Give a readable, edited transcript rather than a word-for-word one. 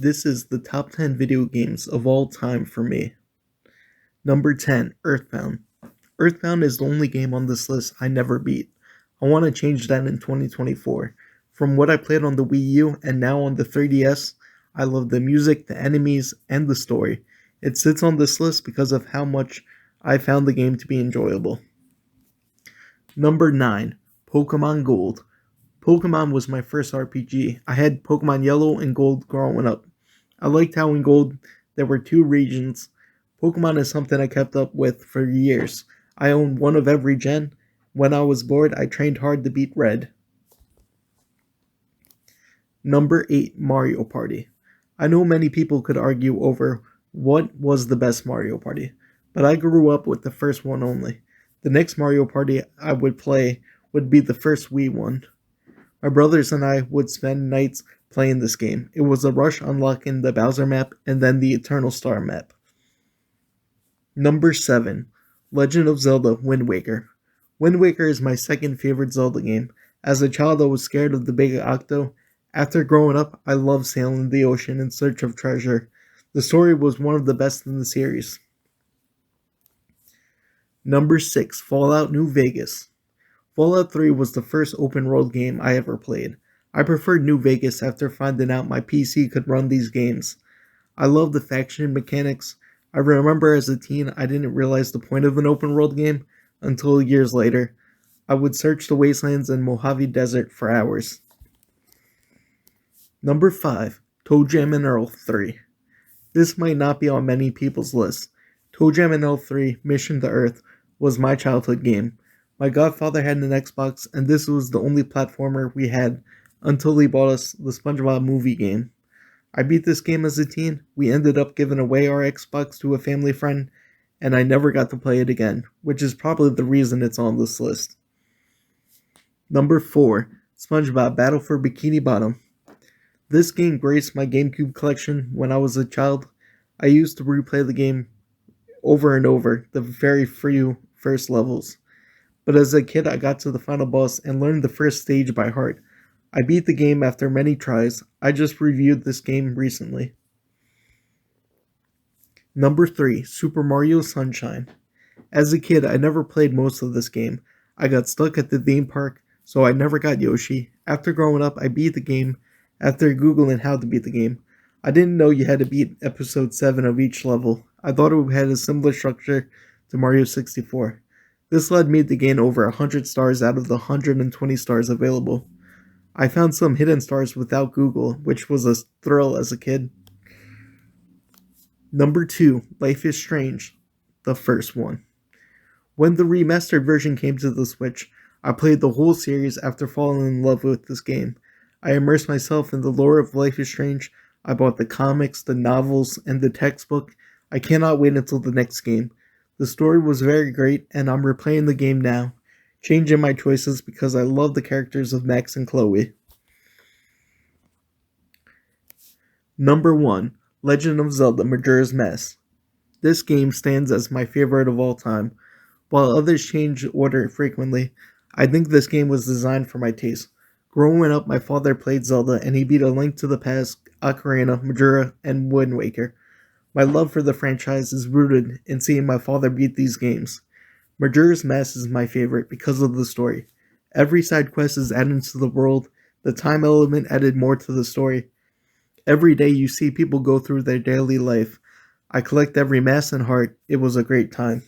This is the top 10 video games of all time for me. Number 10, Earthbound. Earthbound is the only game on this list I never beat. I want to change that in 2024. From what I played on the Wii U and now on the 3DS, I love the music, the enemies, and the story. It sits on this list because of how much I found the game to be enjoyable. Number 9, Pokemon Gold. Pokemon was my first RPG. I had Pokemon Yellow and Gold growing up. I liked how in Gold there were two regions. Pokemon is something I kept up with for years. I owned one of every gen. When I was bored, I trained hard to beat Red. Number 8, Mario Party. I know many people could argue over what was the best Mario Party, but I grew up with the first one only. The next Mario Party I would play would be the first Wii one. My brothers and I would spend nights playing this game. It was a rush unlocking the Bowser map and then the Eternal Star map. Number 7, Legend of Zelda Wind Waker. Wind Waker is my second favorite Zelda game. As a child, I was scared of the big octo. After growing up, I loved sailing the ocean in search of treasure. The story was one of the best in the series. Number 6, Fallout New Vegas. Fallout 3 was the first open world game I ever played. I preferred New Vegas after finding out my PC could run these games. I love the faction mechanics. I remember as a teen I didn't realize the point of an open world game until years later. I would search the wastelands and Mojave Desert for hours. Number 5, ToeJam and Earl 3. This might not be on many people's lists. ToeJam and Earl 3 Mission to Earth was my childhood game. My godfather had an Xbox, and this was the only platformer we had until he bought us the SpongeBob movie game. I beat this game as a teen. We ended up giving away our Xbox to a family friend, and I never got to play it again, which is probably the reason it's on this list. Number 4, SpongeBob Battle for Bikini Bottom. This game graced my GameCube collection when I was a child. I used to replay the game over and over, the very few first levels. But as a kid, I got to the final boss and learned the first stage by heart. I beat the game after many tries. I just reviewed this game recently. Number 3, Super Mario Sunshine. As a kid, I never played most of this game. I got stuck at the theme park, so I never got Yoshi. After growing up, I beat the game after Googling how to beat the game. I didn't know you had to beat episode 7 of each level. I thought it had a similar structure to Mario 64. This led me to gain over 100 stars out of the 120 stars available. I found some hidden stars without Google, which was a thrill as a kid. Number 2, Life is Strange, the first one. When the remastered version came to the Switch, I played the whole series after falling in love with this game. I immersed myself in the lore of Life is Strange. I bought the comics, the novels, and the textbook. I cannot wait until the next game. The story was very great, and I'm replaying the game now, changing my choices because I love the characters of Max and Chloe. Number 1, Legend of Zelda Majora's Mask. This game stands as my favorite of all time. While others change order frequently, I think this game was designed for my taste. Growing up, my father played Zelda, and he beat A Link to the Past, Ocarina, Majora, and Wind Waker. My love for the franchise is rooted in seeing my father beat these games. Majora's Mask is my favorite because of the story. Every side quest is added to the world, the time element added more to the story. Every day you see people go through their daily life. I collect every mask and heart. It was a great time.